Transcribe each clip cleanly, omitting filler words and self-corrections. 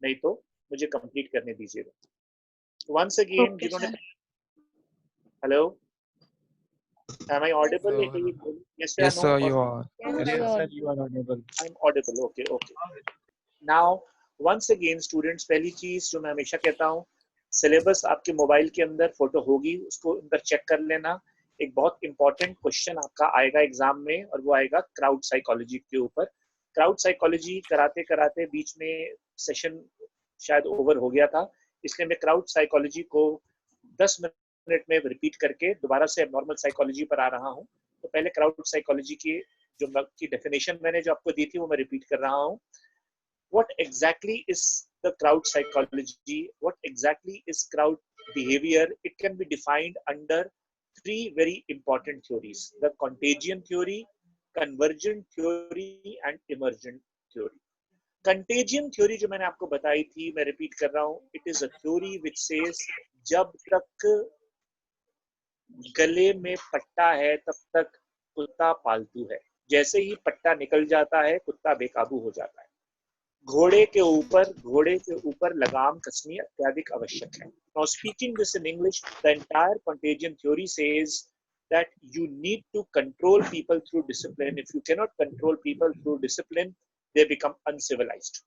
नहीं तो मुझे कंप्लीट करने दीजिएगा। वंस अगेन Okay, जिन्होंने, sir. Hello, am I audible? So, hello. Yes or Yes, no? sir, Or you are. Yes, Yes, sir, sir. you are. You are audible. I'm audible. Okay, okay. Now, once again, students, पहली चीज जो मैं हमेशा कहता हूँ, syllabus आपके mobile के अंदर फोटो होगी, उसको अंदर चेक कर लेना। एक बहुत इंपॉर्टेंट क्वेश्चन आपका आएगा एग्जाम में, और वो आएगा क्राउड साइकोलॉजी के ऊपर। क्राउड साइकोलॉजी कराते कराते बीच में सेशन शायद ओवर हो गया था, इसलिए मैं क्राउड साइकोलॉजी को 10 मिनट में रिपीट करके दोबारा से नॉर्मल साइकोलॉजी पर आ रहा हूँ। तो पहले क्राउड साइकोलॉजी की जो की डेफिनेशन मैंने जो आपको दी थी वो मैं रिपीट कर रहा हूँ। What exactly is the crowd psychology? What exactly is crowd behavior? It can be defined under three very important theories: the contagion theory, convergent theory, and emergent theory. Contagion theory जो मैंने आपको बताई थी, मैं repeat कर रहा हूँ, it is a theory which says जब तक गले में पट्टा है तब तक कुत्ता पालतू है, जैसे ही पट्टा निकल जाता है कुत्ता बेकाबू हो जाता है। घोड़े के ऊपर लगाम कसनी अत्याधिक आवश्यक है। Now speaking this in English, the entire contagion theory says that you need to control people through discipline. If you cannot control people through discipline, they become uncivilized.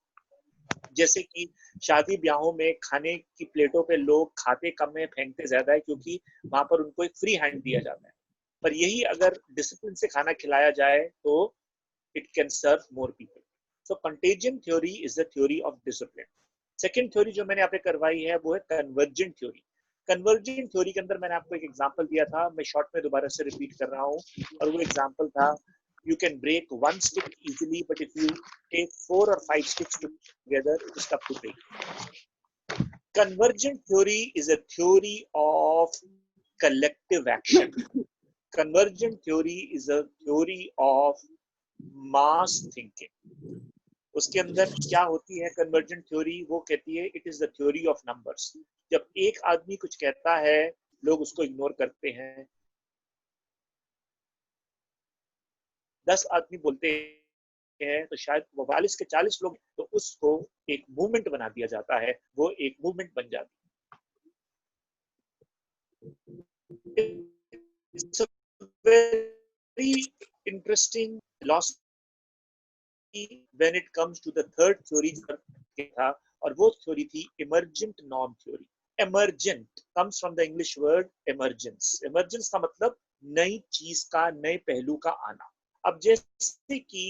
जैसे कि शादी ब्याहों में खाने की प्लेटों पे लोग खाते कम है, फेंकते ज्यादा है, क्योंकि वहां पर उनको एक फ्री हैंड दिया जाता है। पर यही अगर डिसिप्लिन से खाना खिलाया जाए तो it can serve more people. So contagion theory is the theory of discipline. Second theory जो मैंने यहाँ पे करवाई है वो है convergent theory. Convergent theory के अंदर मैंने आपको एक एग्जांपल दिया था, मैं शॉर्ट में दोबारा से रिपीट कर रहा हूँ, और वो एग्जांपल था you can break one stick easily, but if you take 4 or 5 sticks together, it is tough to break. Convergent theory is a theory of collective action. Convergent theory is a theory of mass thinking. उसके अंदर क्या होती है convergent theory? वो कहती है it is the theory of numbers. जब एक आदमी कुछ कहता है लोग उसको इग्नोर करते हैं, 10 आदमी बोलते हैं तो शायद 42 के 40 लोग, तो उसको एक मूवमेंट बना दिया जाता है, वो एक मूवमेंट बन जाती है। It's a very interesting philosophy when it comes to the third theory था, और वो थ्योरी थी emergent norm theory. Emergent comes from the English word emergence. Emergence का मतलब नई चीज का, नए पहलू का आना। अब जैसे कि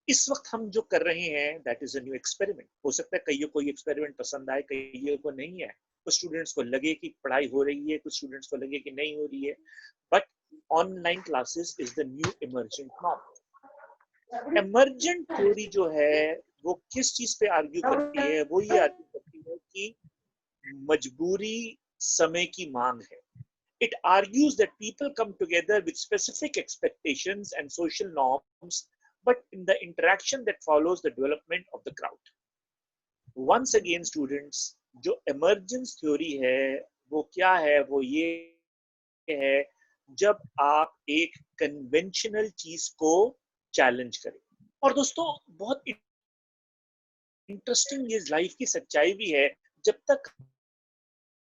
इस वक्त हम जो कर रहे हैं that is a new experiment. हो सकता है कईयों को ये एक्सपेरिमेंट पसंद आए, कईयों को नहीं है। कुछ स्टूडेंट्स को लगे कि पढ़ाई हो रही है, कुछ स्टूडेंट्स को लगे कि नहीं हो रही है, but online classes is the new emergent norm. Emergent theory जो है वो किस चीज पे आर्ग्यू करती है? वो ये आर्ग्यू करती है कि मजबूरी समय की मांग है। It argues that people come together with specific expectations and social norms, but in the interaction that follows the development of the crowd. Once again, students, जो emergence theory है वो क्या है? वो ये है जब आप एक कन्वेंशनल चीज को चैलेंज करें। और दोस्तों बहुत इंटरेस्टिंग ये लाइफ की सच्चाई भी है, जब तक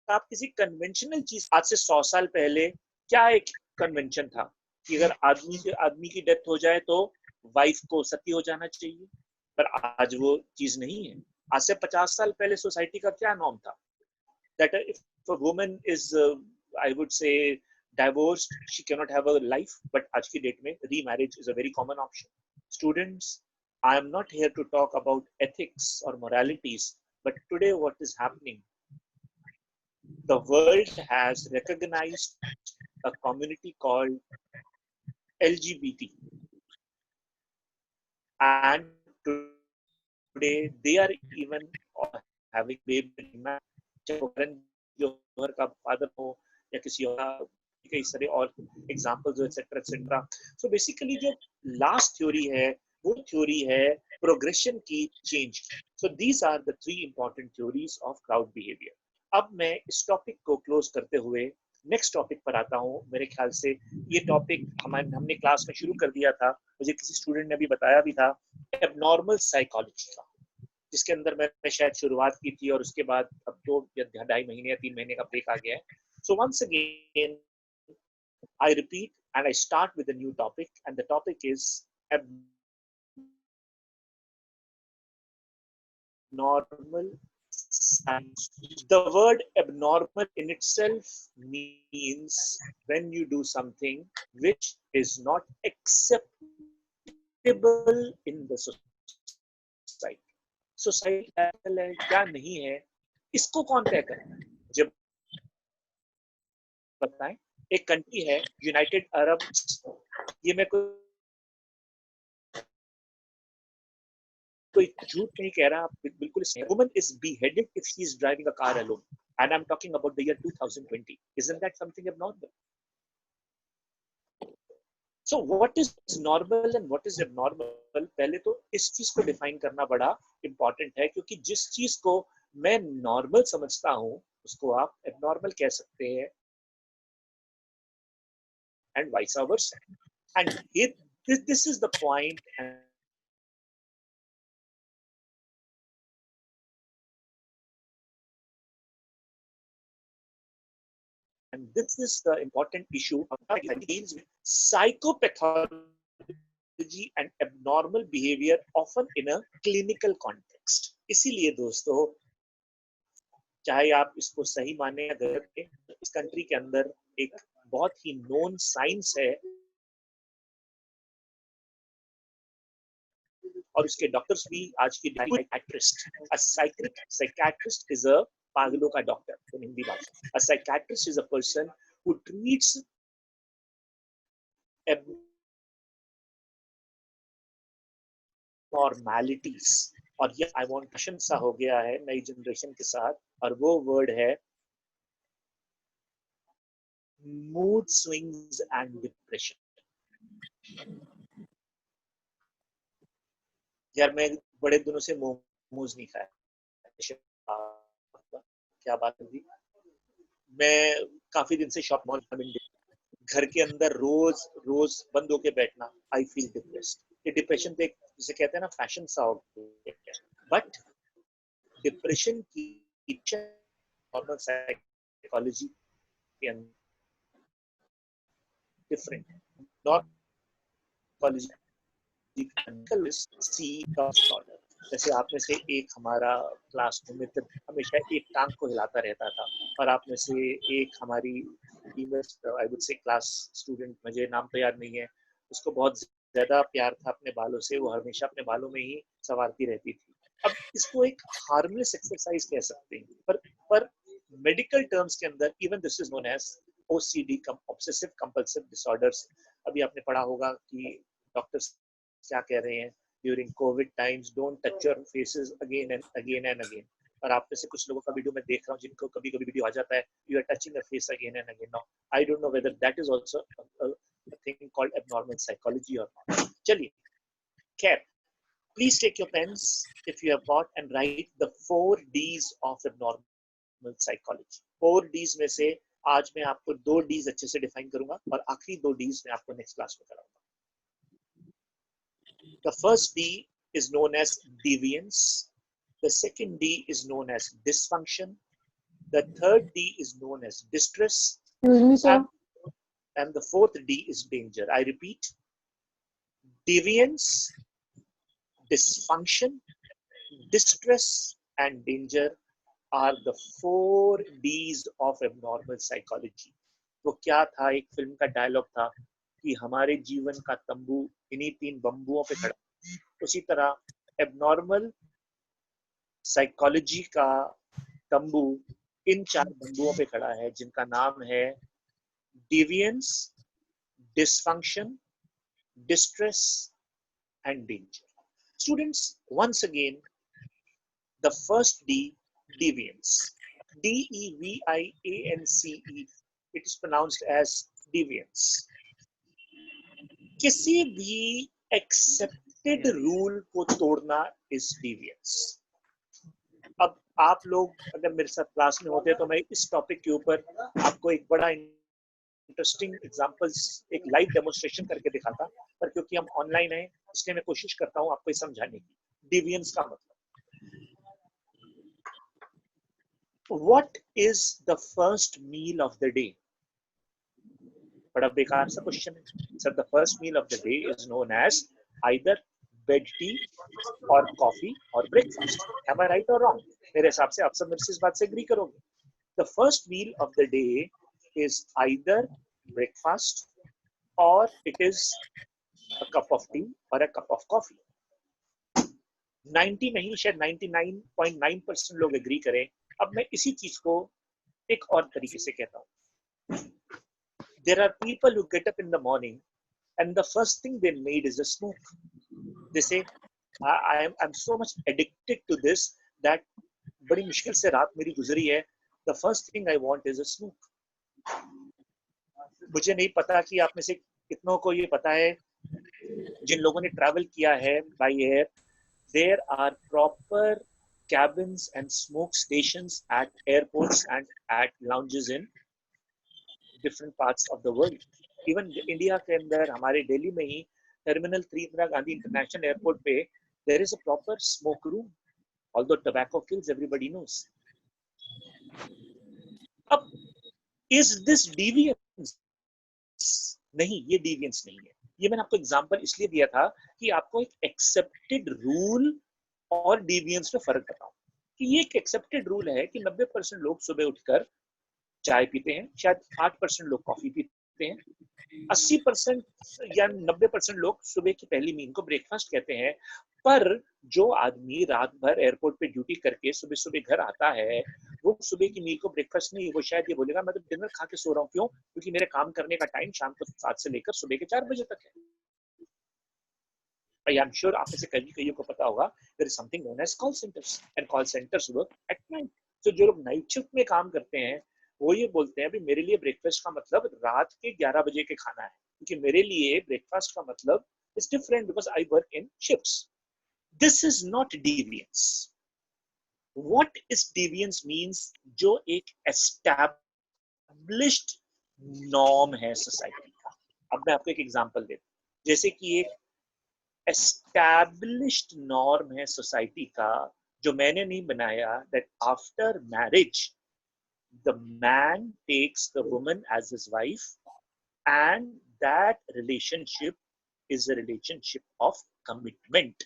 आप किसी कन्वेंशनल चीज, आज से 100 साल पहले क्या एक कन्वेंशन था कि अगर आदमी की डेथ हो जाए तो वाइफ को सती हो जाना चाहिए, पर आज वो चीज नहीं है। आज से 50 साल पहले सोसाइटी का क्या नॉर्म था? That if a woman is I would say divorced, she cannot have a life, but आज की डेट में remarriage is a very common option. Students, I am not here to talk about ethics or moralities, but today what is happening, the world has recognized a community called LGBT, and today they are even having baby, जोहर का father हो या किसी और, कई सारे और examples et cetera et cetera. So basically जो last theory है वो थ्योरी है प्रोग्रेशन की, change. So these are the 3 important theories of crowd behaviour. अब मैं इस टॉपिक को क्लोज करते हुए नेक्स्ट टॉपिक पर आता हूँ। मेरे ख्याल से ये टॉपिक हमने क्लास में शुरू कर दिया था, मुझे किसी स्टूडेंट ने भी बताया भी था, एबनॉर्मल साइकोलॉजी का। जिसके अंदर मैंने शायद शुरुआत की थी और उसके बाद अब 2-2.5 महीने या 3 महीने का ब्रेक आ गया है. So once again, I repeat and I start with a new topic, and the topic is abnormal science. The word abnormal in itself means when you do something which is not acceptable in the society. Society है क्या नहीं है, इसको कौन तय करेगा? जब बताएं, एक कंट्री है यूनाइटेड अरब, ये मैं कोई झूठ नहीं कह रहा, बिल्कुल सही. Woman is beheaded if she is driving a car alone, and I'm talking about the year 2020. Isn't that something abnormal? So what is normal and what is abnormal? पहले तो इस चीज को डिफाइन करना बड़ा इंपॉर्टेंट है, क्योंकि जिस चीज को मैं नॉर्मल समझता हूं उसको आप एबनॉर्मल कह सकते हैं, and vice versa. And this is the point. And this is the important issue that deals with psychopathology and abnormal behavior, often in a clinical context. इसीलिए दोस्तों, चाहे आप इसको सही माने या गलत, इस कंट्री के अंदर एक बहुत ही नोन साइंस है और उसके डॉक्टर्स भी आज की साइकियाट्रिस्ट इज अ पागलों का डॉक्टर इन हिंदी भाषा. A psychiatrist is a person who treats abnormalities. और ये आई वांट प्रशंसा हो गया है नई जनरेशन के साथ, और वो वर्ड है मूड स्विंग्स एंड डिप्रेशन. यार मैं बड़े दिनों से मोमोज नहीं खाया. क्या बात होगी, मैं काफी दिन से शॉप मॉल घर के अंदर रोज रोज बंद होके बैठना. I feel depressed. ये डिप्रेशन पे जिसे कहते हैं ना फैशन सा हो गया, बट डिप्रेशन की नॉर्मल साइकोलॉजी के अंदर डिफरेंट डिसऑर्डर. जैसे आप में से एक हमारा क्लास में मित्र हमेशा एक टांग को हिलाता रहता था, और आप में से एक हमारी I would say class student, मुझे नाम तो याद नहीं है, उसको बहुत ज्यादा प्यार था अपने बालों से, वो हमेशा अपने बालों में ही संवारती रहती थी. अब इसको एक हार्मलेस एक्सरसाइज कह सकते हैं, पर मेडिकल टर्म्स के अंदर even this is known as OCD, obsessive compulsive disorders. अभी आपने पढ़ा होगा कि डॉक्टर्स क्या कह रहे हैं during Covid times, don't touch your faces again and again and again. और आप में से कुछ लोगों का वीडियो मैं देख रहा हूँ जिनको कभी कभी वीडियो आ जाता है, you are touching your face again and again. Now I don't know whether that is also a thing called abnormal psychology or not. चलिए, खैर, please take your pens if you have got and write the 4 Ds of abnormal psychology. 4 Ds में से आज मैं आपको 2 Ds अच्छे से define करूंगा और आखिरी 2 Ds मैं आपको नेक्स्ट क्लास में कराऊंगा. The first D is known as deviance. The second D is known as dysfunction. The third D is known as distress. And the fourth D is danger. I repeat, deviance, dysfunction, distress, and danger are the 4 Ds of abnormal psychology. वो क्या था, एक film का dialogue था कि हमारे जीवन का तंबू इन्हीं 3 बम्बुओं पे खड़ा. उसी तरह एबनॉर्मल साइकोलॉजी का तंबू इन 4 बम्बुओं पे खड़ा है, जिनका नाम है deviance, dysfunction, distress, and danger. Students, once again, the first D, deviance. DEVIANCE. It is pronounced as deviance. किसी भी accepted rule को तोड़ना is deviance. अब आप लोग अगर मेरे साथ क्लास में होते हैं तो मैं इस टॉपिक के ऊपर आपको एक बड़ा इंटरेस्टिंग एग्जांपल्स, एक लाइव डेमोन्स्ट्रेशन करके दिखाता, पर क्योंकि हम ऑनलाइन हैं इसलिए मैं कोशिश करता हूं आपको समझाने की. डिवियंस का मतलब, What is the first meal of the day? बड़ा बेकार सा क्वेश्चन है. Sir, the first meal of the day is known as either bed tea or coffee or breakfast. Am I right or wrong? मेरे हिसाब से आप सब मेरे से इस बात से एग्री करोगे. The first meal of the day is either breakfast or it is a cup of tea or a cup of coffee. 90 नहीं, शायद 99.9% लोग एग्री करें. अब मैं इसी चीज को एक और तरीके से कहता हूँ. There are people who get up in the morning and the first thing they made is a smoke. They say, I'm so much addicted to this that बड़ी मुश्किल से रात मेरी गुजरी है. The first thing I want is a smoke. मुझे नहीं पता कि आप में से कितनों को ये पता है, जिन लोगों ने ट्रैवल किया है by air, there are proper cabins and smoke stations at airports and at lounges in different parts of the world. Even India के अंदर, हमारे दिल्ली में ही terminal 3 Indira Gandhi international airport पे there is a proper smoke room, although tobacco kills, everybody knows. अब is this deviance? नहीं, ये deviance नहीं है. ये मैंने आपको एग्जांपल इसलिए दिया था कि आपको एक एक्सेप्टेड रूल और डिविएंस में फर्क बताऊं. कि ये एक एक्सेप्टेड रूल है कि 90% लोग सुबह उठकर चाय पीते हैं, शायद 8% लोग कॉफी पीते हैं, 80% या 90% लोग सुबह की पहली मील को ब्रेकफास्ट कहते हैं. पर जो आदमी रात भर एयरपोर्ट पे ड्यूटी करके सुबह सुबह घर आता है, वो सुबह की मील को ब्रेकफास्ट नहीं, वो शायद ये बोलेगा मैं तो डिनर खा के सो रहा हूँ. क्यों? क्योंकि मेरे काम करने का टाइम शाम को 7 से लेकर सुबह के 4 बजे तक है. I am sure आप में से कईयों को पता होगा, there is something known as call centers and call centers work at night. तो जो लोग नाइट शिफ्ट में काम करते हैं, वो ये बोलते हैं, मेरे लिए ब्रेकफास्ट का मतलब रात के 11 बजे के खाना है, क्योंकि मेरे लिए ब्रेकफास्ट का मतलब is different because I work in shifts. This is not deviance. What is deviance means? जो एक established norm है सोसाइटी का. अब मैं आपको एक एग्जांपल देता हूं. जैसे कि एक established norm है सोसाइटी का, जो मैंने नहीं बनाया, that after marriage the man takes the woman as his wife and that relationship is a relationship of commitment.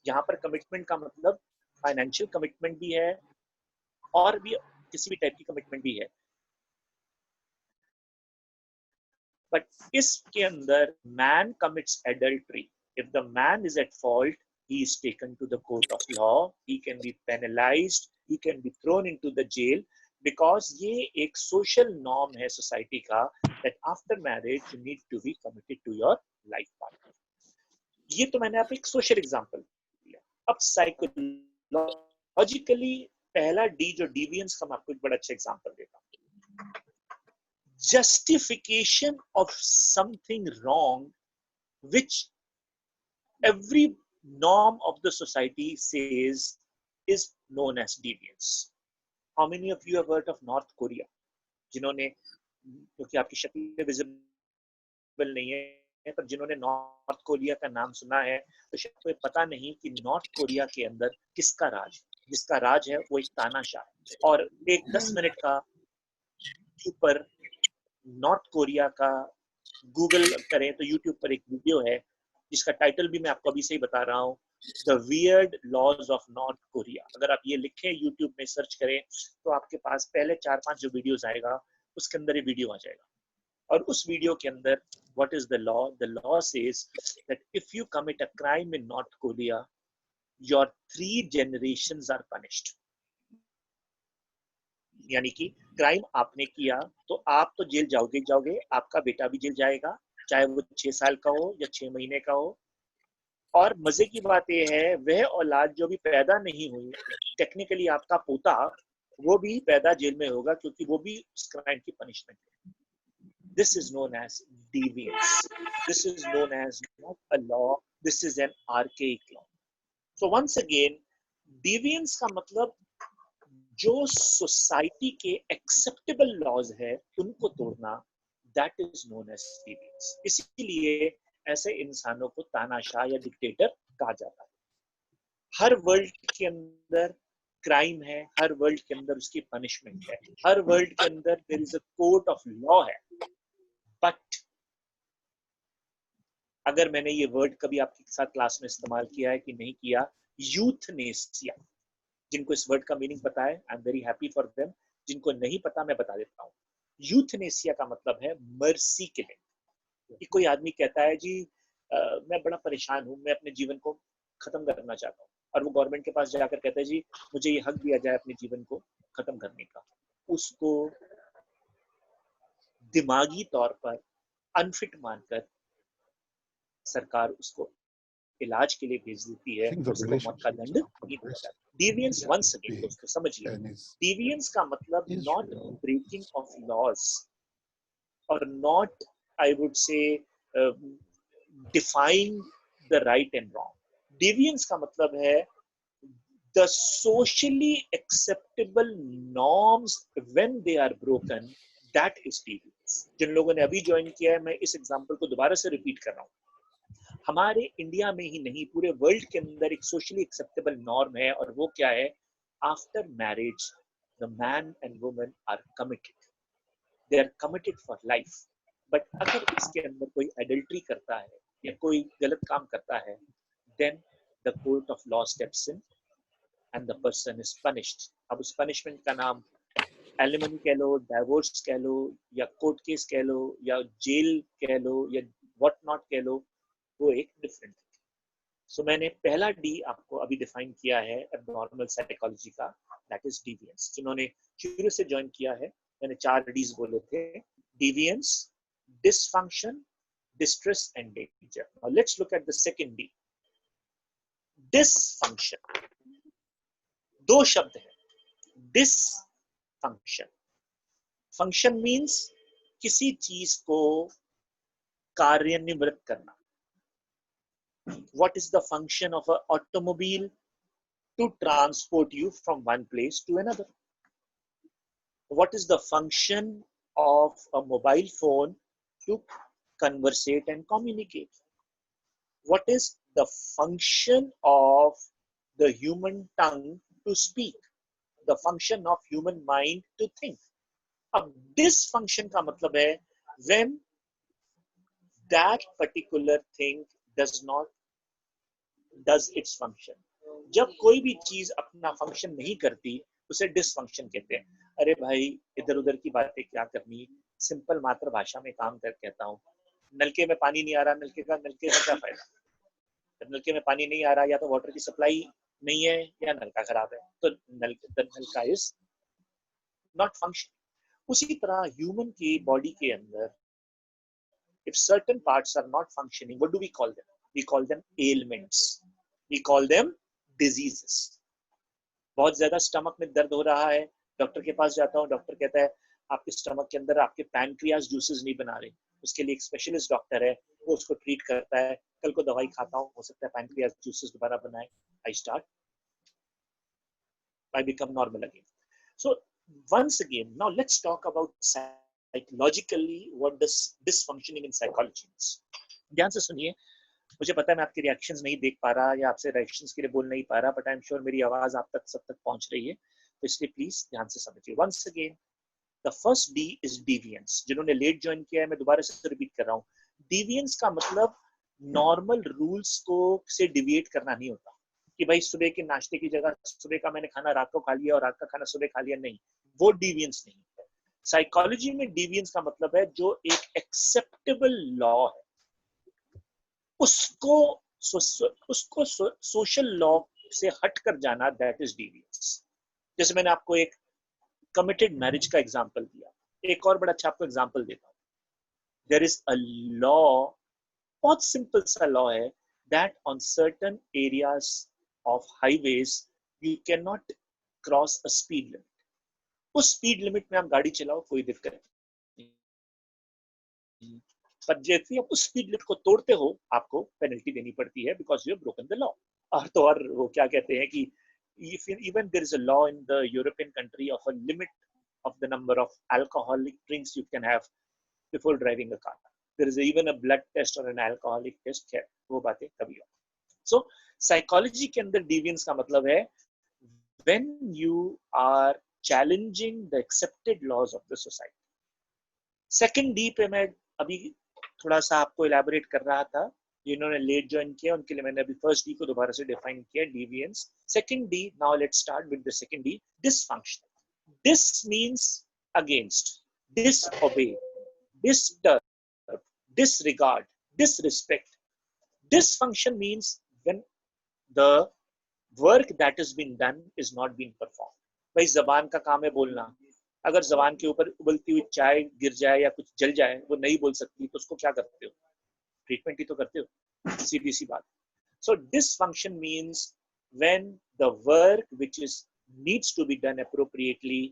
यहाँ पर commitment का मतलब financial commitment भी है और भी किसी भी टाइप की commitment भी है. But इसके अंदर man commits adultery. If the man is at fault, he is taken to the court of law. He can be penalized. He can be thrown into the jail because ये एक social norm है society का that after marriage you need to be committed to your life partner. ये तो मैंने आपको एक social example दिया. अब psychologically पहला D जो deviance का मैं आपको एक बड़ा अच्छा example देता हूँ. Justification of something wrong which every norm of the society says is known as deviance. How many of you have heard of North Korea? जिन्होंने, क्योंकि आपकी शक्ल विजिबल नहीं है, पर जिन्होंने नॉर्थ कोरिया का नाम सुना है, तो शायद कोई पता नहीं कि नॉर्थ कोरिया के अंदर किसका राज. जिसका राज है वो एक तानाशाह है. और एक 10 मिनट का ऊपर नॉर्थ कोरिया का गूगल करें तो यूट्यूब पर एक वीडियो है जिसका टाइटल भी मैं आपको अभी से ही बता रहा हूँ, the weird laws of North Korea. अगर आप ये लिखें यूट्यूब में सर्च करें तो आपके पास पहले 4-5 जो वीडियोस आएगा उसके अंदर ये वीडियो आ जाएगा. और उस वीडियो के अंदर what is the law? The law says that if you commit a crime in North Korea your 3 generations are punished. यानी कि क्राइम आपने किया तो आप तो जेल जाओगे, आपका बेटा भी जेल जाएगा, चाहे वो 6 साल का हो या 6 महीने का हो. और मजे की बात यह है, वह औलाद जो भी पैदा नहीं हुई, टेक्निकली आपका पोता, वो भी पैदा जेल में होगा क्योंकि वो भी उस क्राइम की पनिशमेंट है. This is known as deviance. This is known as not a law. This is an archaic law. So once again, deviance का मतलब जो सोसाइटी के एक्सेप्टेबल लॉज है उनको तोड़ना, that is known as deviance. इसीलिए ऐसे इंसानों को तानाशाह या डिक्टेटर कहा जाता है. हर वर्ल्ड के अंदर क्राइम है, हर वर्ल्ड के अंदर उसकी पनिशमेंट है, हर वर्ल्ड के अंदर there is a court of law है। बट अगर मैंने ये वर्ड कभी आपके साथ क्लास में इस्तेमाल किया है कि नहीं किया, यूथनेसिया, जिनको इस वर्ड का मीनिंग पता है, I am very happy for them. जिनको नहीं पता मैं बता देता हूँ। यूथनेसिया का मतलब है मर्सी किलिंग। कि कोई आदमी कहता है जी मैं बड़ा परेशान हूँ, मैं अपने जीवन को खत्म करना चाहता हूँ, और वो गवर्नमेंट के पास जाकर कहता है जी मुझे ये हक दिया जाए अपने जीवन को खत्म करने का। उसको दिमागी तौर पर अनफिट मानकर सरकार उसको इलाज के लिए भेज देती है, उसको मौत का दंड नहीं दिया जाता। डिवियंस वंस अगेन दोस्तों समझिए, डिवियंस का मतलब नॉट ब्रेकिंग ऑफ लॉज और not, I would say, define the right and wrong. Deviance का मतलब है the socially acceptable norms when they are broken, that is deviance। जिन लोगों ने अभी ज्वाइन किया है, मैं इस एग्जांपल को दोबारा से रिपीट कर रहा हूँ। हमारे इंडिया में ही नहीं, पूरे वर्ल्ड के अंदर एक सोशली एक्सेप्टेबल नॉर्म है, और वो क्या है? After marriage the man and woman are committed, they are committed for life. But अगर इसके अंदर कोई एडल्ट्री करता है या कोई गलत काम करता है, then the court of law steps in and the person is punished। अब उस punishment का नाम एलिमनी कह लो, डाइवोर्स कह लो, या कोर्ट केस कह लो, या जेल कह लो, या व्हाट नॉट कह लो, वो एक डिफरेंट। सो मैंने पहला डी आपको अभी डिफाइन किया है एबनॉर्मल साइकोलॉजी का, दैट इज डिवियंस। जिन्होंने शुरू से ज्वाइन किया है, मैंने 4 डीज बोले थे: deviance, dysfunction, distress and danger. Now let's look at the second D, dysfunction. 2 शब्द है, डिस फंक्शन। फंक्शन मीन्स किसी चीज को कार्यान्वित करना। What is the function of an automobile? To transport you from one place to another. What is the function of a mobile phone? To conversate and communicate. What is the function of the human tongue? To speak. The function of human mind? To think. अब dysfunction का मतलब है when that particular thing does its function। जब कोई भी चीज अपना function नहीं करती, उसे डिसफंक्शन कहते हैं। अरे भाई इधर उधर की बातें क्या करनी, सिंपल मातृभाषा में काम कर कहता हूँ। नलके में पानी नहीं आ रहा, नलके का क्या फायदा? जब नलके में पानी नहीं आ रहा, या तो वाटर की सप्लाई नहीं है या नलका खराब है, तो नलका इज नॉट फंक्शन। उसी तरह ह्यूमन की बॉडी के अंदर if certain parts are not functioning, what do we call them? We call them ailments, we call them diseases। बहुत ज्यादा स्टमक में दर्द हो रहा है, डॉक्टर के पास जाता हूँ, डॉक्टर कहता है आपके स्टमक के अंदर आपके पैनक्रियास जूसेस नहीं बना रहे। उसके लिए एक स्पेशलिस्ट डॉक्टर है, वो उसको ट्रीट करता है। कल को दवाई खाता हूँ, हो सकता है पैनक्रियास जूसेस दोबारा बनाए, I become normal again। So once again, now let's talk about psychologically what does dysfunctioning in psychology means। ध्यान से सुनिए, मुझे पता है मैं आपके रिएक्शंस नहीं देख पा रहा या आपसे रिएक्शंस के लिए बोल नहीं पा रहा, बट आई एम श्योर मेरी आवाज आप तक सब तक पहुंच रही है, तो इसलिए प्लीज ध्यान से समझिए। Once again the first D is deviance. जिन्होंने लेट ज्वाइन किया है, मैं दोबारा से रिपीट कर रहा हूँ। डिवियंस का मतलब नॉर्मल रूल्स को से डिविएट करना नहीं होता कि भाई सुबह के नाश्ते की जगह सुबह का मैंने खाना रात को खा लिया और रात का खाना सुबह खा लिया, नहीं, वो डिवियंस नहीं है। साइकोलॉजी में डिवियंस का मतलब है जो एक एक्सेप्टेबल लॉ है उसको सोशल लॉ से हटकर जाना, दैट इज डिवियंस। जैसे मैंने आपको एक कमिटेड मैरिज का एग्जांपल दिया, एक और बड़ा अच्छा आपको एग्जांपल देता हूं। देयर इज अ लॉ, बहुत सिंपल सा लॉ है, that on certain areas of highways you can not cross a speed limit. उस स्पीड लिमिट में आप गाड़ी चलाओ, कोई दिक्कत नहीं, पर जैसे आप उस स्पीड लिमिट को तोड़ते हो आपको पेनल्टी देनी पड़ती है, because you have broken the law. और तो और वो क्या कहते हैं कि even there is a law in the European country of a limit of the number of alcoholic drinks you can have before driving a car। There is even a blood test or an alcoholic test है, वो बातें कभी हो। So psychology के अंदर deviance का मतलब है when you are challenging the accepted laws of the society. Second D पे मैं अभी थोड़ा सा आपको इलैबोरेट कर रहा था, जिन्होंने लेट ज्वाइन किया उनके लिए मैंने अभी फर्स्ट डी को दोबारा से डिफाइन किया, deviance. Second D, now let's start with the second D, dysfunctional. This means against, disobey, disturb, disregard, disrespect. Dysfunction means when the work that has been done is not being performed. भाई जबान का काम है बोलना, अगर जबान के ऊपर उबलती हुई चाय गिर जाए या कुछ जल जाए, वो नहीं बोल सकती, तो उसको क्या करते हो? ट्रीटमेंट ही तो करते हो, सीधी सी बात. So dysfunction means when the work which is needs to be done appropriately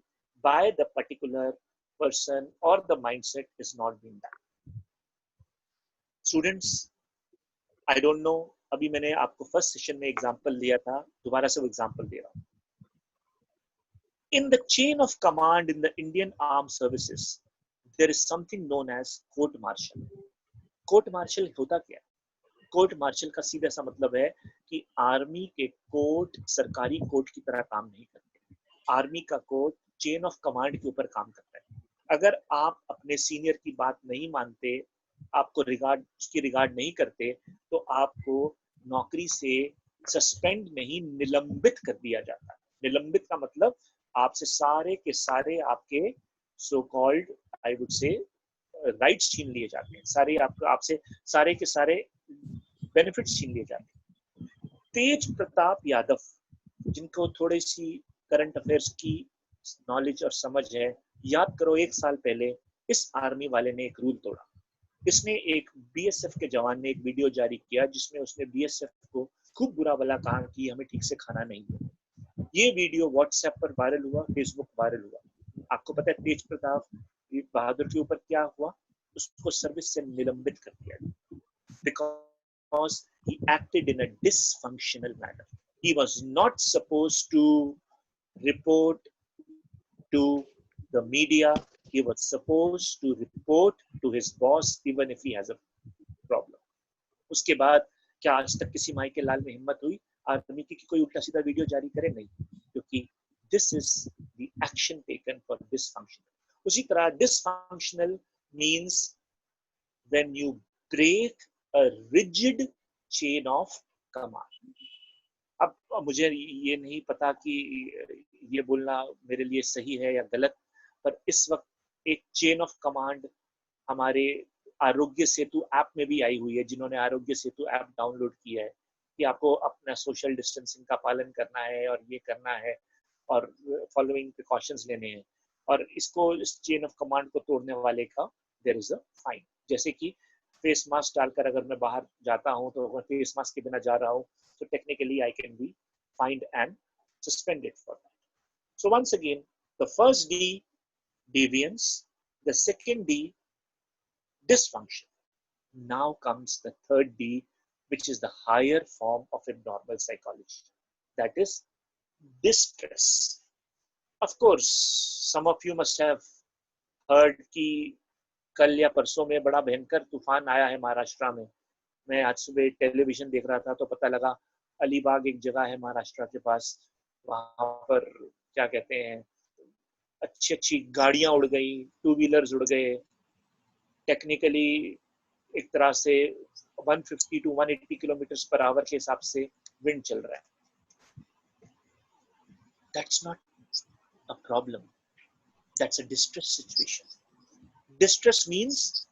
by the particular person or the mindset is not being done. Students, I don't know, अभी मैंने आपको फर्स्ट सेशन में example दिया था, दोबारा से वो example दे रहा हूँ. In the chain of command in the Indian Armed Services, there is something known as court martial. Court martial होता क्या है? कोर्ट मार्शल का सीधा सा मतलब है कि आर्मी के कोर्ट सरकारी कोर्ट की तरह काम नहीं करते. आर्मी का कोर्ट चेन ऑफ कमांड के ऊपर काम करता है. अगर आप अपने सीनियर की बात नहीं मानते, आपको उसकी रिगार्ड नहीं करते, तो आपको नौकरी से सस्पेंड नहीं, निलंबित कर दिया जाता है. निलंबित का मतलब आपसे सारे के सारे आपके so called, I would say, rights छीन लिए जाते हैं. सारे आपसे सारे के सारे बेनिफिट्स छीन लिए जाते हैं. तेज प्रताप यादव, जिनको थोड़ी सी करंट अफेयर्स की नॉलेज और समझ है, याद करो 1 साल पहले इस आर्मी वाले ने एक रूल तोड़ा. इसने एक बीएसएफ के जवान ने एक वीडियो जारी किया जिसमें उसने बीएसएफ को खूब बुरा भला कहा कि हमें ठीक से खाना नहीं है. ये वीडियो व्हाट्सएप पर वायरल हुआ, फेसबुक वायरल हुआ. आपको पता है तेज प्रताप बहादुर के ऊपर क्या हुआ? उसको सर्विस से निलंबित कर दिया गया, because he acted in a dysfunctional manner. He was not supposed to report to the media. He was supposed to report to his boss even if he has a problem. उसके बाद क्या आज तक किसी माई के लाल में हिम्मत हुई आर्मी की कि कोई उल्टा सीधा वीडियो जारी करे? नहीं, क्योंकि this is the action taken for dysfunctional. उसी तरह dysfunctional means when you break a rigid chain of command. अब मुझे ये नहीं पता कि ये बोलना मेरे लिए सही है या गलत, पर इस वक्त एक चेन ऑफ कमांड हमारे आरोग्य सेतु ऐप में भी आई हुई है. जिन्होंने आरोग्य सेतु ऐप डाउनलोड किया है कि आपको अपना सोशल डिस्टेंसिंग का पालन करना है और ये करना है और फॉलोइंग प्रिकॉशंस लेने हैं, और इसको, इस चेन ऑफ कमांड को तोड़ने वाले का देयर इज अ फाइन. जैसे कि फेस मास्क डालकर अगर मैं बाहर जाता हूं, तो अगर फेस मास्क के बिना जा रहा हूं, तो technically I can be fined and suspended for that. So once again, the first D, deviance, the second D, dysfunction. Now comes the third D, which is the higher form of abnormal psychology, that is distress. Of course, some of you must have heard कि कल या परसों में बड़ा भयंकर तूफान आया है महाराष्ट्र में. मैं आज सुबह टेलीविजन देख रहा था तो पता लगा अलीबाग एक जगह है महाराष्ट्र के पास, वहां पर क्या कहते हैं, अच्छी अच्छी गाड़ियां उड़ गई, टू व्हीलर्स उड़ गए. टेक्निकली एक तरह से 150 to 180 किलोमीटर पर आवर के हिसाब से विंड चल रहा है. That's not a problem. That's a distress situation. Distress means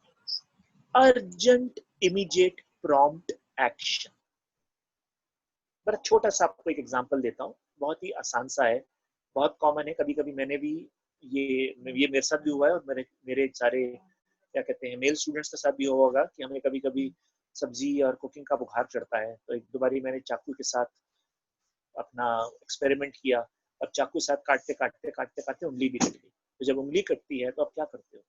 urgent, immediate, prompt action. बड़ा छोटा सा आपको एक एग्जांपल देता हूँ, बहुत ही आसान सा है, बहुत कॉमन है. कभी कभी मैंने भी ये मेरे साथ भी हुआ है, और मेरे सारे क्या कहते हैं मेल स्टूडेंट्स के साथ भी हुआ होगा कि हमें कभी कभी सब्जी और कुकिंग का बुखार चढ़ता है. तो एक दो बारी मैंने चाकू के साथ अपना एक्सपेरिमेंट किया, और चाकू के साथ काटते काटते काटते काटते उंगली भी कट गई. तो जब उंगली कटती है तो आप क्या करते हो?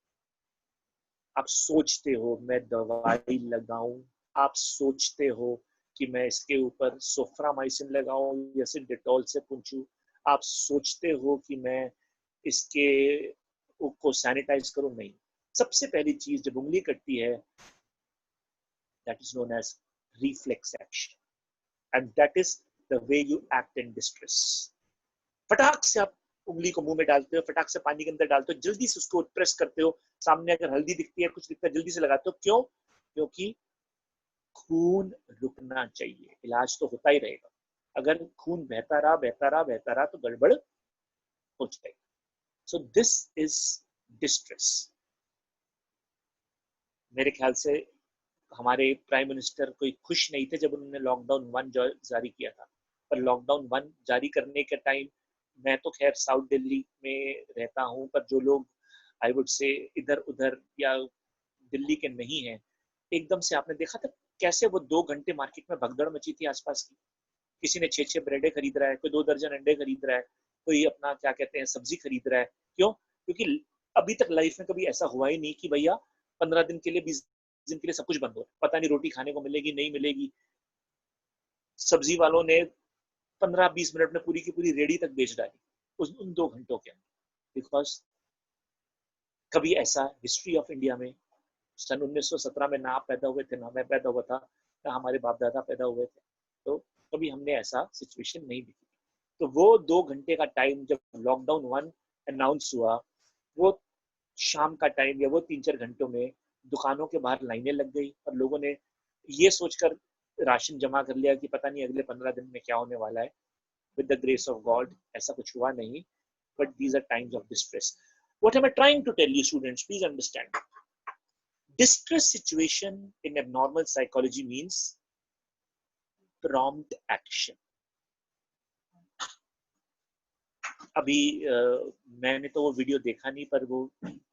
आप सोचते हो मैं दवाई लगाऊं, आप सोचते हो कि मैं इसके ऊपर सोफ्रामाइसिन लगाऊं या सिर्फ डेटॉल से पूंछूं, आप सोचते हो कि मैं इसके को सैनिटाइज करूं. नहीं, सबसे पहली चीज जब उंगली कटती है, that is known as reflex action, and that is the way you act in distress. फटाक से आप उंगली को मुंह में डालते हो, फटाक से पानी के अंदर डालते हो, जल्दी से उसको प्रेस करते हो, सामने अगर हल्दी दिखती है, कुछ दिखता है, जल्दी से लगाते हो। क्यों? क्योंकि खून रुकना चाहिए, इलाज तो होता ही रहेगा। अगर खून बहता रहा तो गड़बड़ हो जाएगी। So this is distress. मेरे ख्याल से हमारे प्राइम मिनिस्टर कोई खुश नहीं थे जब उन्होंने लॉकडाउन 1 जारी किया था, पर लॉकडाउन 1 जारी करने के टाइम, मैं तो खैर साउथ दिल्ली में रहता हूँ, पर जो लोग आई वुड से इधर उधर या दिल्ली के नहीं हैं, एकदम से आपने देखा था कैसे वो 2 घंटे मार्केट में भगदड़ मची थी आसपास की। किसी ने 6-6 ब्रेडे खरीद रहा है, कोई 2 दर्जन अंडे खरीद रहा है, कोई अपना क्या कहते हैं सब्जी खरीद रहा है। क्यों? क्योंकि अभी तक लाइफ में कभी ऐसा हुआ ही नहीं कि भैया 15 दिन के लिए 20 दिन के लिए सब कुछ बंद हो, पता नहीं रोटी खाने को मिलेगी नहीं मिलेगी। सब्जी वालों ने 15-20 मिनट में पूरी की पूरी रेडी तक बेच डाली उन 2 घंटों के अंदर। बिकॉज कभी ऐसा हिस्ट्री ऑफ इंडिया में सन 1917 में ना आप पैदा हुए थे, ना मैं पैदा हुआ था, ना हमारे बाप दादा पैदा हुए थे, तो कभी हमने ऐसा सिचुएशन नहीं देखी। तो वो 2 घंटे का टाइम जब लॉकडाउन 1 अनाउंस हुआ, वो शाम का टाइम या वो 3-4 घंटों में दुकानों के बाहर लाइनें लग गई और लोगों ने ये सोचकर राशन जमा कर लिया कि पता नहीं अगले 15 दिन में क्या होने वाला है। With the grace of God ऐसा कुछ हुआ नहीं, but these are times of distress. What am I trying to tell you, students? Please understand. Distress situation in abnormal psychology means prompt action. अभी मैंने तो वो वीडियो देखा नहीं, पर वो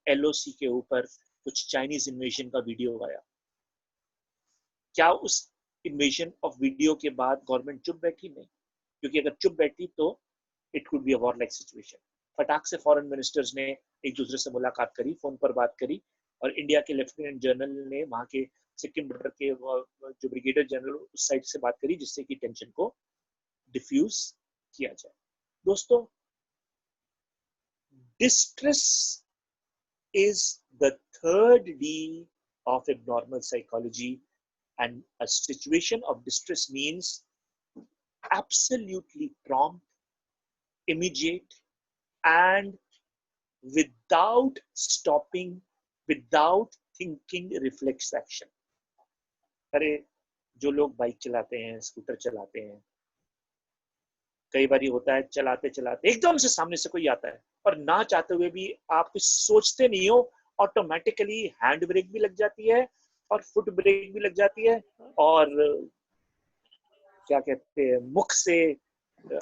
LOC के ऊपर कुछ चाइनीज इन्वेजन का वीडियो आया। क्या उस इन्वेजन ऑफ वीडियो के बाद गवर्नमेंट चुप बैठी? नहीं, क्योंकि अगर चुप बैठी तो it could be a war like situation. फटाक से फॉरेन मिनिस्टर्स ने एक दूसरे से मुलाकात करी, फोन पर बात करी, और इंडिया के लेफ्टिनेंट जनरल ने वहां के सिक्किम बॉर्डर के जो ब्रिगेडियर जनरल उस साइड से बात करी, जिससे कि टेंशन को डिफ्यूज किया जाए। दोस्तों, distress is the third D of abnormal psychology, and a situation of distress means absolutely prompt, immediate, and without stopping, without thinking reflex action. अरे जो लोग बाइक चलाते हैं, स्कूटर चलाते हैं, कई बार होता है चलाते चलाते एकदम से सामने से कोई आता है और ना चाहते हुए भी आप कुछ सोचते नहीं हो, ऑटोमेटिकली हैंड ब्रेक भी लग जाती है और फुट ब्रेक भी लग जाती है, और क्या कहते हैं मुख से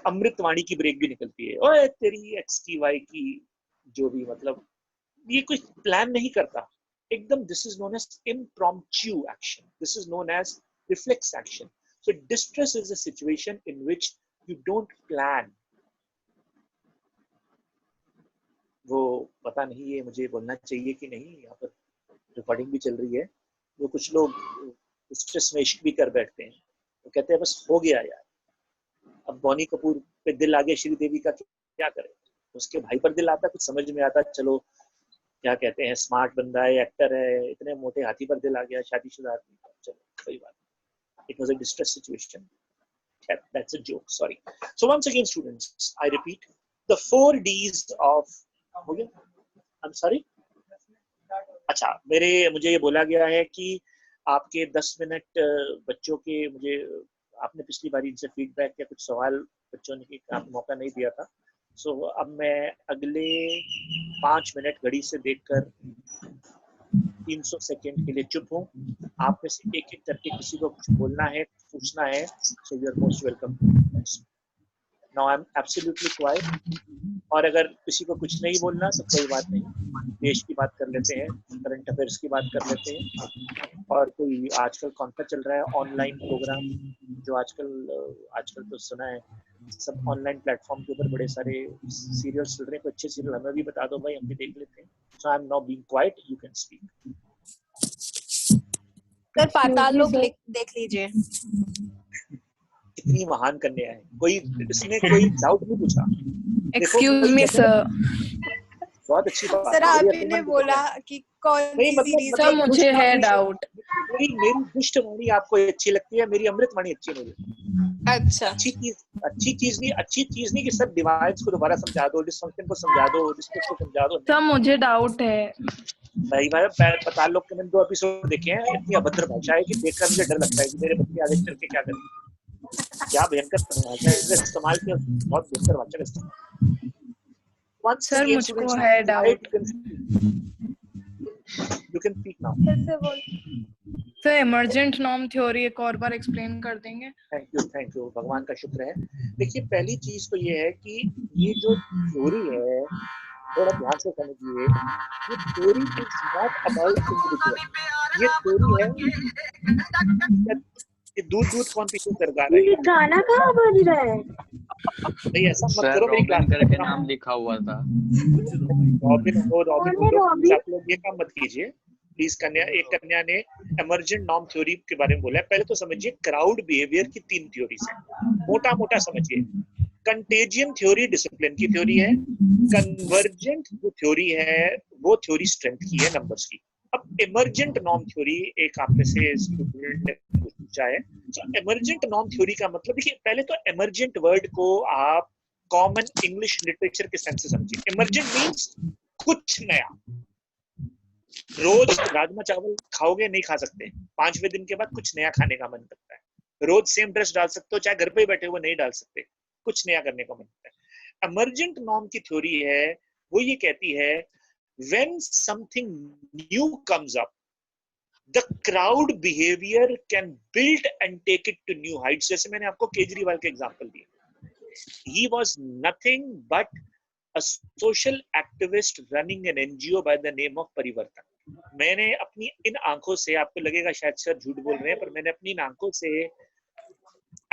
अमृतवाणी की ब्रेक भी निकलती है। ओए तेरी XTY की जो भी, मतलब ये कुछ प्लान नहीं करता एकदम। This is known as impromptu action, this is known as reflex action. So distress is a situation in which you don't plan. वो पता नहीं ये मुझे बोलना चाहिए कि नहीं, यहाँ पर रिकॉर्डिंग भी चल रही है। वो कुछ लोग स्ट्रेस में इश्क भी कर बैठते हैं, वो कहते हैं बस हो गया यार। अब बॉनी कपूर पे दिल आ गया श्रीदेवी का, क्या करे? उसके भाई पर दिल आता, कुछ समझ में आता, चलो क्या कहते हैं स्मार्ट बंदा है, एक्टर है, इतने मोटे हाथी पर दिल आ गया शादीशुदा आदमी, चलो कोई बात। It was a distress situation. That's a joke, sorry. So once again, students, I repeat, the 4 Ds of, I'm sorry? अच्छा, मुझे ये बोला गया है कि आपके 10 मिनट बच्चों के, मुझे आपने पिछली बार इनसे फीडबैक या कुछ सवाल बच्चों ने आप मौका नहीं दिया था। सो अब मैं अगले 5 मिनट घड़ी से देखकर 300 सेकेंड के लिए चुप हूँ। आप में से एक एक करके किसी को कुछ बोलना है, पूछना है, so you are most welcome. Now I am absolutely quiet. और अगर किसी को कुछ नहीं बोलना तो कोई बात नहीं, देश की बात कर लेते हैं, करंट अफेयर्स की बात कर लेते हैं, और कोई आजकल कौन सा चल रहा है ऑनलाइन प्रोग्राम, जो आजकल तो सुना है सब ऑनलाइन प्लेटफॉर्म के ऊपर बड़े सारे सीरियल्स चल रहे हैं, कोई अच्छे सीरियल हमें भी बता दो भाई, हम भी देख लेते हैं। So I am now being quiet, you can speak. Sir Paatal Lok देख लीजिए। कितनी महान कन्या है, कोई इसने कोई डाउट नहीं पूछा। एक्सक्यूज मी सर, बहुत अच्छी बात सर आपने बोला कि कौन सी सीरीज, सर मुझे है डाउट। मेरी दुष्ट वाणी आपको अच्छी लगती है, मेरी अमृत वाणी अच्छी नहीं लगती। अच्छा, अच्छी चीज नहीं कि सब डिवाइड्स को दोबारा समझा दो, डिसफंक्शन को समझा दो, डिस्ट्रिक्ट को समझा दो। सर मुझे डाउट है। भाई पता लोग के मैंने 2 एपिसोड देखे हैं, इतनी अभद्र भाषा है कि देखकर मुझे डर लगता है कि मेरे बच्चे आगे चल के क्या करेंगे। क्या भयंकर भाषा का इस्तेमाल किया, बहुत भयंकर भाषा का इस्तेमाल। Once सर again, मुझको students, है doubt. you can speak now. Sir emergent norm theory एक और बार एक्सप्लेन कर देंगे? थैंक यू, भगवान का शुक्र है। देखिए, पहली चीज तो ये है कि ये जो थ्योरी है, थोड़ा ध्यान से समझिए, ये theory is not about individual. ये थ्योरी है कि दूध कौन पीछे कर गा रहा है। ये गाना कहाँ बज रहा है? नहीं, ऐसा मत सर करो, मेरी क्लास रॉबिन में करके बदनाम। नाम लिखा हुआ था। रॉबिन हो रॉबिन? आप लोग ये काम मत कीजिए प्लीज। कन्या ने इमर्जेंट नॉर्म थ्योरी के बारे में बोला है। पहले तो समझिए क्राउड बिहेवियर की 3 थ्योरीज हैं, मोटा समझिए। कंटेजियन थ्योरी डिसिप्लिन की थ्योरी है। कन्वर्जेंट जो थ्योरी है वो थ्योरी स्ट्रेंथ की है, नंबर्स की। अब इमर्जेंट नॉर्म थ्योरी एक आप में से स्टूडेंट ने पूछा है। तो इमर्जेंट नॉर्म थ्योरी का मतलब, देखिए पहले तो इमर्जेंट वर्ड को आप कॉमन इंग्लिश लिटरेचर के सेंस से समझिए। इमर्जेंट मींस कुछ नया। रोज राजमा चावल खाओगे, नहीं खा सकते। 5वें दिन के बाद कुछ नया खाने का मन करता है। रोज सेम ड्रेस डाल सकते हो, चाहे घर पे ही बैठे हो, नहीं डाल सकते। कुछ नया करने का मन करता है। इमर्जेंट नॉर्म की थ्योरी है, वो ये कहती है when something new comes up, the crowd behavior can build and take it to new heights. जैसे मैंने आपको केजरीवाल के एग्जांपल दिए। He was nothing but a social activist running an NGO by the name of परिवर्तन। मैंने अपनी इन आंखों से, आपको लगेगा शायद सर झूठ बोल रहे हैं, पर मैंने अपनी इन आंखों से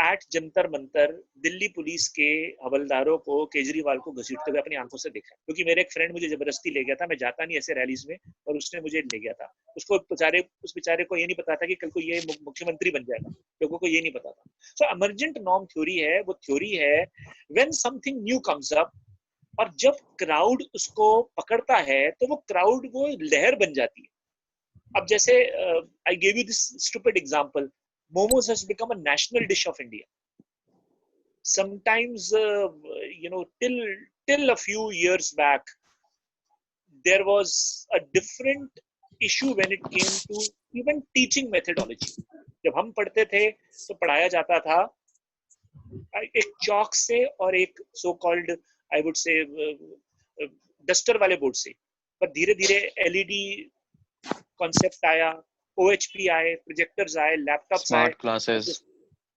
एट जंतर मंतर दिल्ली पुलिस के हवलदारों को, केजरीवाल को घसीटते हुए अपनी आंखों से देखा। क्योंकि मेरे एक फ्रेंड मुझे जबरदस्ती ले गया था, मैं जाता नहीं ऐसे रैलीज में, और उसने मुझे ले गया था। उस बेचारे को ये नहीं पता था कि कल को ये मुख्यमंत्री बन जाएगा। लोगों को ये नहीं पता था। सो इमर्जेंट नॉर्म थ्योरी है, वो थ्योरी है when something new comes up, और जब क्राउड उसको पकड़ता है तो वो क्राउड वो लहर बन जाती है। अब जैसे I give you this stupid example, momos has become a national dish of India. Sometimes till a few years back there was a different issue when it came to even teaching methodology. जब हम पढ़ते थे तो पढ़ाया जाता था एक चौक से और एक so called I would say duster वाले बोर्ड से, पर धीरे धीरे एलईडी कॉन्सेप्ट आया, OHP आए, प्रोजेक्टर्स आए, लैपटॉप्स आए, स्मार्ट क्लासेस।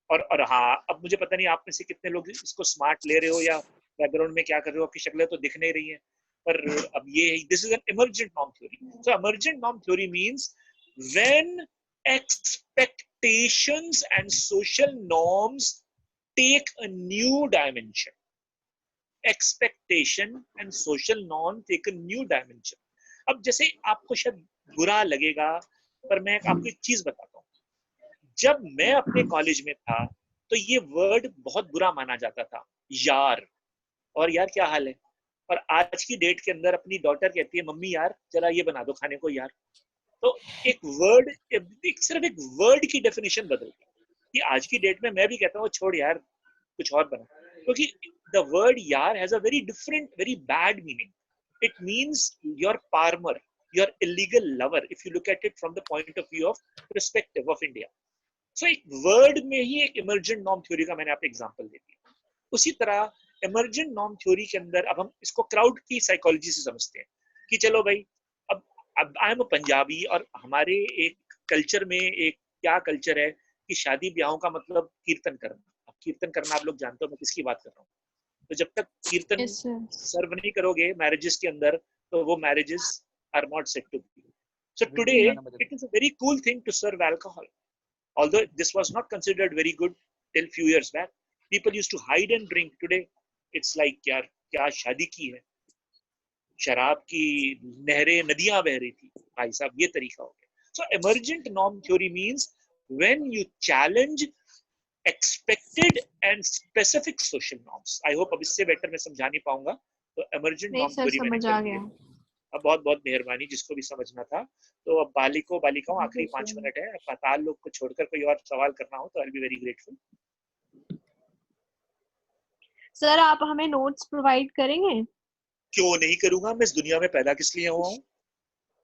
और हाँ, अब मुझे पता नहीं आप में से कितने लोग इसको स्मार्ट ले रहे हो या बैकग्राउंड में क्या कर रहे हो, आपकी शक्लें तो दिख नहीं रही हैं, पर अब ये this is an emergent norm theory. So emergent norm theory means when expectations and social norms take a new dimension. Expectation and social norm take a new dimension. अब जैसे आपको शायद बुरा लगेगा, पर मैं आपको एक चीज बताता हूँ। जब मैं अपने कॉलेज में था तो ये वर्ड बहुत बुरा माना जाता था, यार, और यार क्या हाल है। और आज की डेट के अंदर अपनी डॉटर कहती है, मम्मी यार जरा ये बना दो खाने को यार। तो एक वर्ड, सिर्फ एक वर्ड की डेफिनेशन बदल गई कि आज की डेट में मैं भी कहता हूँ छोड़ यार कुछ और बना, क्योंकि द वर्ड यार has a very different, very bad meaning. It means your paramour, your illegal lover, if you look at it from the point of view of perspective of India. So एक word में ही एक emergent norm theory का मैंने आपको example दे दिया. उसी तरह emergent norm theory के अंदर अब हम इसको क्राउड की साइकोलॉजी से समझते हैं कि चलो भाई अब आई एम पंजाबी और हमारे एक कल्चर में एक क्या कल्चर है कि शादी ब्याहों का मतलब कीर्तन करना. अब कीर्तन करना आप लोग जानते हो मैं किसकी बात कर रहा हूँ. तो जब तक कीर्तन सर्व नहीं करोगे मैरिजेस के अंदर तो वो marriages are not set to be. So today it is a very cool thing to serve alcohol. Although this was not considered very good till few years back. People used to hide and drink. Today it's like यार क्या शादी की है, शराब की नहरें नदियां बह रही थी भाई साहब, ये तरीका हो गया. So emergent norm theory means when you challenge expected and specific social norms. I hope अब इससे बेटर मैं समझा नहीं पाऊंगा. तो emergent norm theory मैंने कर दिया. अब बहुत बहुत मेहरबानी जिसको भी समझना था. तो अब बालिकाओं आखिरी 5 मिनट है. पाताल लोग को छोड़कर कोई और सवाल करना हो तो I will be very grateful. Sir आप हमें नोट्स प्रोवाइड करेंगे? क्यों नहीं करूंगा, मैं इस दुनिया में पैदा किस लिए हुआ हूँ?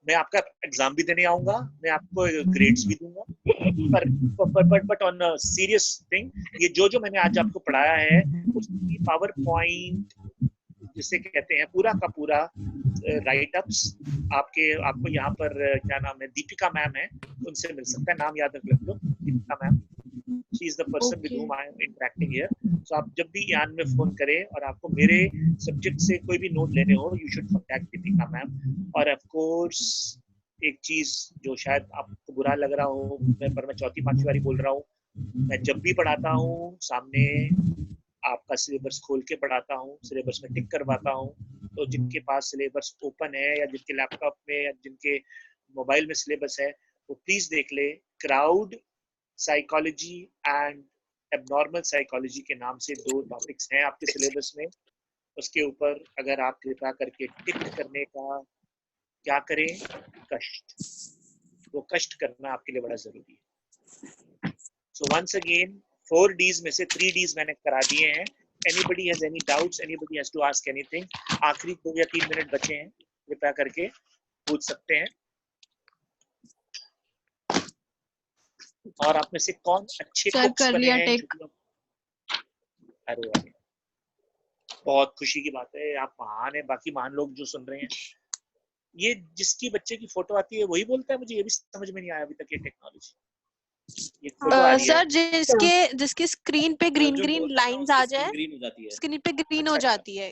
मैं आपका एग्जाम भी देने आऊंगा, मैं आपको ग्रेड्स भी दूंगा, बट ऑन सीरियस थिंग, ये जो मैंने आज आपको पढ़ाया है उसकी पावर पॉइंट जिसे कहते हैं पूरा का पूरा राइट अप्स आपको यहाँ पर क्या नाम है, दीपिका मैम है, उनसे मिल सकता है, नाम याद रख लो, Deepika ma'am, she is the person with whom I am interacting here. So आप जब भी यान में फोन करें और आपको मेरे सब्जेक्ट से कोई भी नोट लेने हो, you should contact Deepika ma'am. और ऑफ कोर्स एक चीज जो शायद आपको बुरा लग रहा हो, मैं चौथी पांचवी बारी बोल रहा हूँ, मैं जब भी पढ़ाता हूँ सामने आपका सिलेबस खोल के पढ़ाता हूँ, सिलेबस में टिक करवाता हूँ। तो जिनके पास सिलेबस ओपन है या जिनके लैपटॉप में या जिनके मोबाइल में सिलेबस है, वो प्लीज देख ले। Crowd psychology and abnormal psychology के नाम से 2 टॉपिक्स हैं आपके सिलेबस में। उसके ऊपर अगर आप कृपया करके टिक करने का क्या करें, कष्ट, वो कष्ट करना आपके लिए बड़ा जरूरी है। सो वंस अगेन 4 Ds में से 3 Ds मैंने करा दिए हैं। Anybody has any doubts? Anybody has to ask anything? आखिरी 2 या 3 मिनट बचे हैं, कृपया करके पूछ सकते हैं। और आप में से कौन अच्छे कुक्स बने हैं? अरे वाह, बहुत खुशी की बात है, आप महान है। बाकी महान लोग जो सुन रहे हैं, ये जिसकी बच्चे की फोटो आती है वही बोलता है। मुझे ये भी समझ में नहीं आया अभी तक ये टेक्नोलॉजी। ये फोटो आ रही सर जिसकी स्क्रीन पे ग्रीन ग्रीन लाइंस आ जाए, स्क्रीन पे ग्रीन हो जाती है।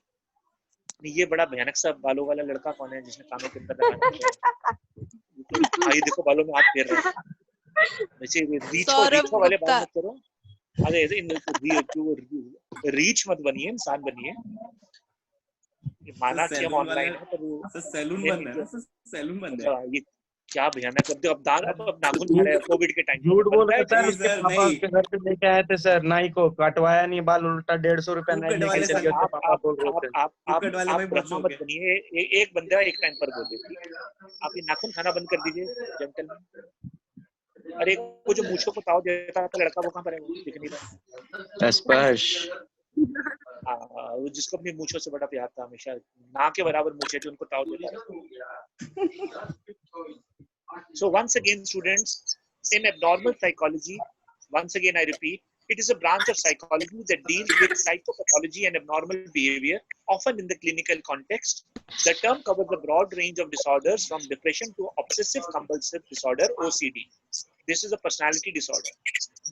ये बड़ा भयानक सा बालों वाला लड़का कौन है जिसने कानों के अंदर लगाया? भाई देखो बालों में हाथ फेर रहा है। वैसे रीछो वाले बाल मत करो। अरे रीच मत बनिए, इंसान बनिए। माना कि हम ऑनलाइन है, पर सैलून बंद है, सैलून बंद है। ये क्या भयानक। अब नाखून खा रहे हैं कोविड के टाइम। झूठ बोल रहे सर, उसके पापा उसके घर पे लेके आए थे सर, नाई को कटवाया नहीं बाल, उल्टा 150 रुपए नाई लेके चले गए। पापा बोल रहे थे आप ब्रह्मा मत बनिए। एक बंदा एक टाइम पर बोल देती, आप ये नाखून खाना बंद कर दीजिए जेंटलमैन। अरे वो जो मूंछों को ताव देता था लड़का, वो कहाँ पर है? वो दिख नहीं रहा। स्पर्श, वो जिसको अपनी मूंछों से बड़ा प्यार था, हमेशा ना के बराबर मूंछें थी, उनको ताव देता। So once again, students, in abnormal psychology, once again I repeat, it is a branch of psychology that deals with psychopathology and abnormal behavior, often in the clinical context. The term covers a broad range of disorders from depression to obsessive compulsive disorder, OCD. This is a personality disorder.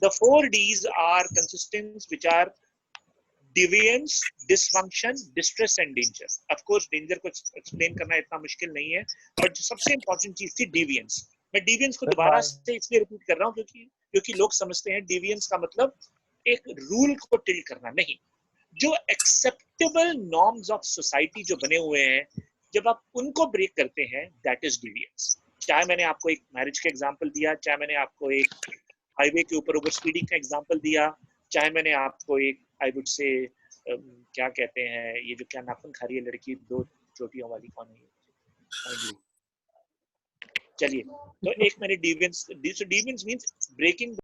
The 4 Ds are consistence, which are deviance, dysfunction, distress and danger. Of course, danger को explain करना इतना मुश्किल नहीं है, और जो सबसे important चीज थी deviance. मैं deviance को दोबारा से इसलिए रिपीट कर रहा हूँ क्योंकि लोग समझते हैं deviance का मतलब एक रूल को टिल्ट करना नहीं। जो acceptable norms of society जो बने हुए हैं, जब आप उनको ब्रेक करते हैं, that is deviance. चाहे मैंने आपको एक मैरिज का एग्जाम्पल दिया, चाहे मैंने आपको एक हाईवे के ऊपर ओवर स्पीडिंग का एग्जाम्पल दिया, चाहे मैंने आपको एक आई वुड से क्या कहते हैं, ये जो क्या नाखून खा रही है लड़की 2 चोटियों वाली, कौन है? चलिए, तो एक मैंने डिविएंस मींस ब्रेकिंग